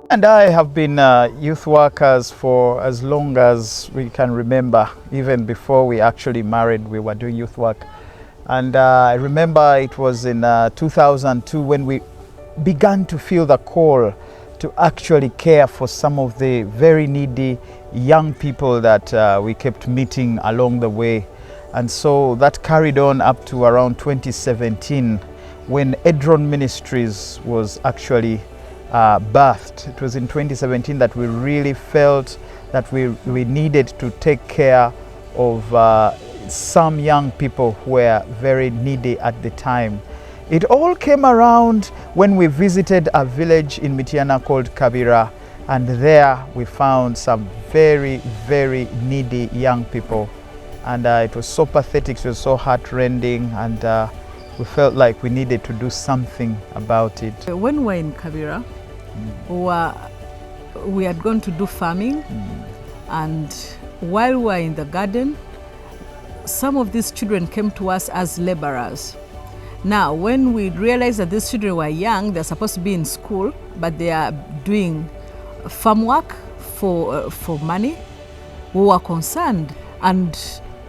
And I have been youth workers for as long as we can remember. Even before we actually married, we were doing youth work. And I remember it was in 2002 when we began to feel the call to actually care for some of the very needy young people that we kept meeting along the way. And so that carried on up to around 2017 when EdRhon Ministries was actually birthed. It was in 2017 that we really felt that we needed to take care of some young people who were very needy at the time. It all came around when we visited a village in Mityana called Kabira, and there we found some very, very needy young people. And it was so pathetic, it was so heartrending, and we felt like we needed to do something about it. When we were in Kabira, we had gone to do farming, and while we were in the garden, some of these children came to us as laborers. Now, when we realized that these children were young, they're supposed to be in school, but they are doing farm work for money, we were concerned. And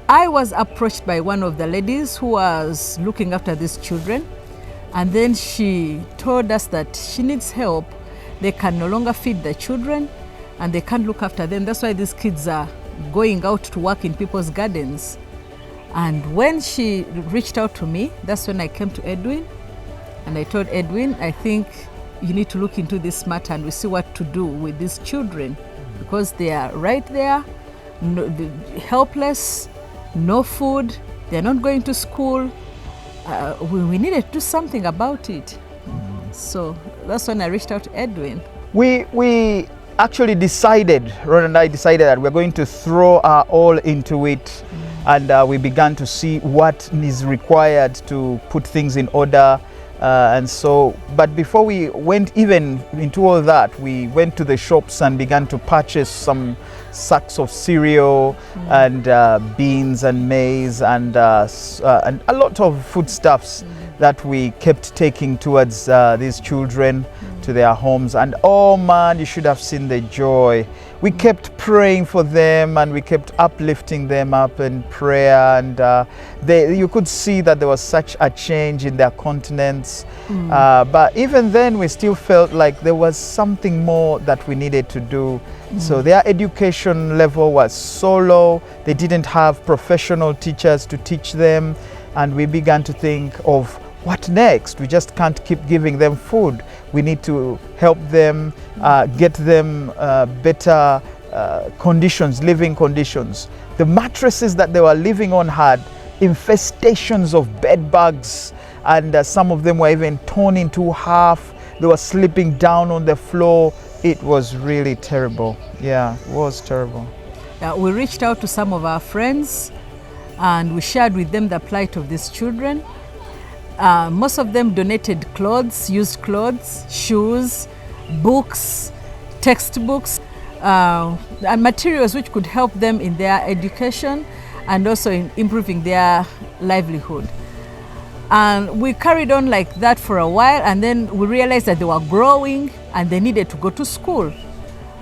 I was approached by one of the ladies who was looking after these children, and then she told us that she needs help. They can no longer feed the children and they can't look after them. That's why these kids are going out to work in people's gardens. And when she reached out to me, that's when I came to Edwin, and I told Edwin, I think you need to look into this matter and we see what to do with these children, because they are right there, helpless, no food, they're not going to school. We needed to do something about it. So that's when I reached out to Edwin. We actually decided, Ron and I decided that we're going to throw our all into it, and we began to see what is required to put things in order. And so, but before we went even into all that, we went to the shops and began to purchase some sacks of cereal and beans and maize and a lot of foodstuffs that we kept taking towards these children to their homes. And oh man, you should have seen the joy. We kept praying for them and we kept uplifting them up in prayer, and you could see that there was such a change in their countenance. But even then we still felt like there was something more that we needed to do. So their education level was so low, they didn't have professional teachers to teach them, and we began to think of what next? We just can't keep giving them food. We need to help them, get them better conditions, living conditions. The mattresses that they were living on had infestations of bed bugs, and some of them were even torn into half. They were sleeping down on the floor. It was really terrible. Yeah, it was terrible. We reached out to some of our friends and we shared with them the plight of these children. Most of them donated clothes, used clothes, shoes, books, textbooks, and materials which could help them in their education and also in improving their livelihood. And we carried on like that for a while, and then we realized that they were growing and they needed to go to school.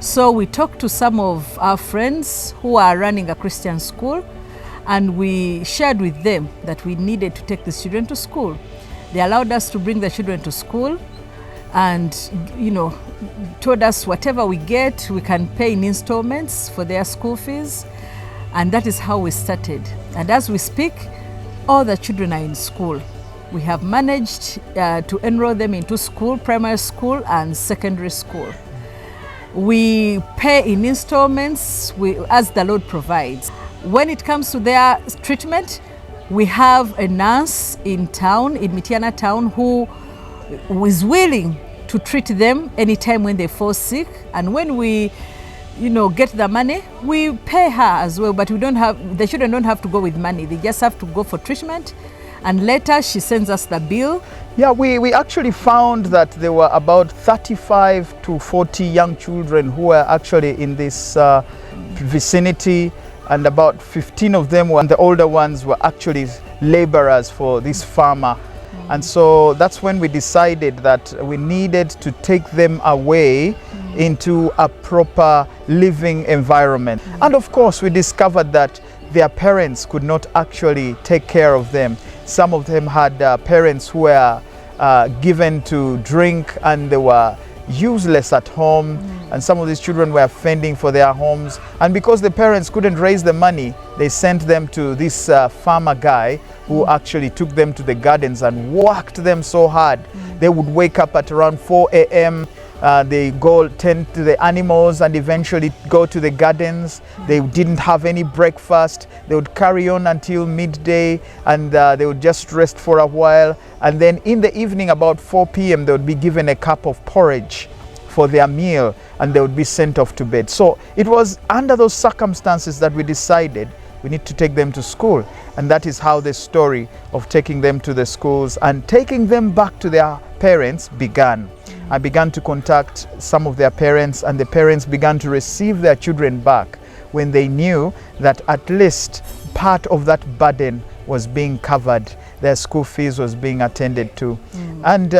So we talked to some of our friends who are running a Christian school, and we shared with them that we needed to take the children to school. They allowed us to bring the children to school and, told us whatever we get, we can pay in installments for their school fees. And that is how we started. And as we speak, all the children are in school. We have managed to enroll them into school, primary school and secondary school. We pay in installments as the Lord provides. When it comes to their treatment, we have a nurse in town, in Mityana town, who is willing to treat them anytime when they fall sick. And when we get the money, we pay her as well, but the children don't have to go with money. They just have to go for treatment. And later she sends us the bill. Yeah, we actually found that there were about 35 to 40 young children who were actually in this vicinity. and about 15 of them were, and the older ones were actually laborers for this farmer. And so that's when we decided that we needed to take them away into a proper living environment. And of course, we discovered that their parents could not actually take care of them. Some of them had parents who were given to drink, and they were useless at home, and some of these children were fending for their homes. And because the parents couldn't raise the money, they sent them to this farmer guy who actually took them to the gardens and worked them so hard. They would wake up at around 4 a.m. They go tend to the animals and eventually go to the gardens. They didn't have any breakfast. They would carry on until midday, and they would just rest for a while. And then in the evening, about 4 p.m., they would be given a cup of porridge for their meal, and they would be sent off to bed. So it was under those circumstances that we decided we need to take them to school. And that is how the story of taking them to the schools and taking them back to their parents began. I began to contact some of their parents, and the parents began to receive their children back when they knew that at least part of that burden was being covered. Their school fees was being attended to. And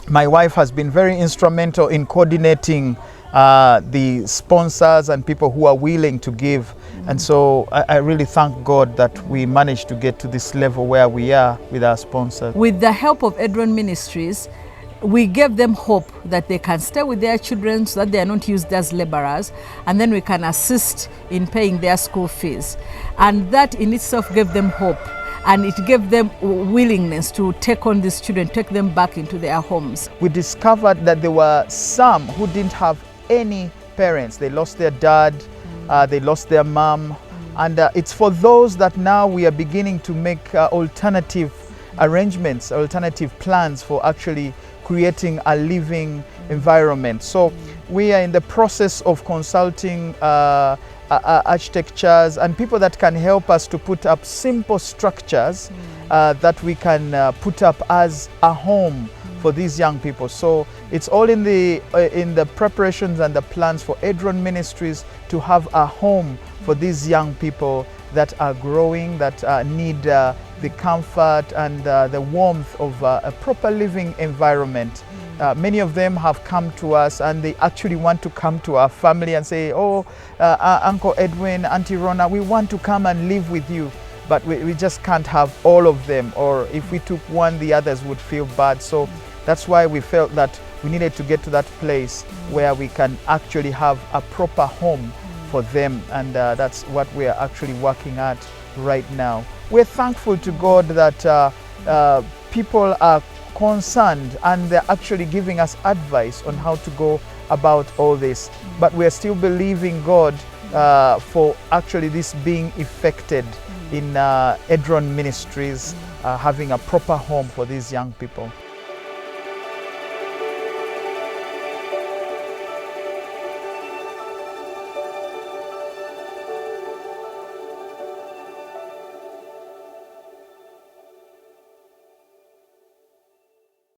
my wife has been very instrumental in coordinating the sponsors and people who are willing to give. And so I really thank God that we managed to get to this level where we are with our sponsors. With the help of EdRhon Ministries, we gave them hope that they can stay with their children so that they are not used as laborers, and then we can assist in paying their school fees. And that in itself gave them hope, and it gave them willingness to take on these children, take them back into their homes. We discovered that there were some who didn't have any parents. They lost their dad, they lost their mom, and it's for those that now we are beginning to make alternative arrangements, alternative plans for actually creating a living environment. So we are in the process of consulting architectures and people that can help us to put up simple structures that we can put up as a home for these young people. So it's all in the preparations and the plans for EdRhon Ministries to have a home for these young people that are growing, that need the comfort and the warmth of a proper living environment. Many of them have come to us, and they actually want to come to our family and say, oh, Uncle Edwin, Auntie Rona, we want to come and live with you. But we just can't have all of them, or if we took one, the others would feel bad. So that's why we felt that we needed to get to that place where we can actually have a proper home for them, and that's what we are actually working at right now. We're thankful to God that people are concerned, and they're actually giving us advice on how to go about all this. But we're still believing God for actually this being effected in EdRhon Ministries, having a proper home for these young people.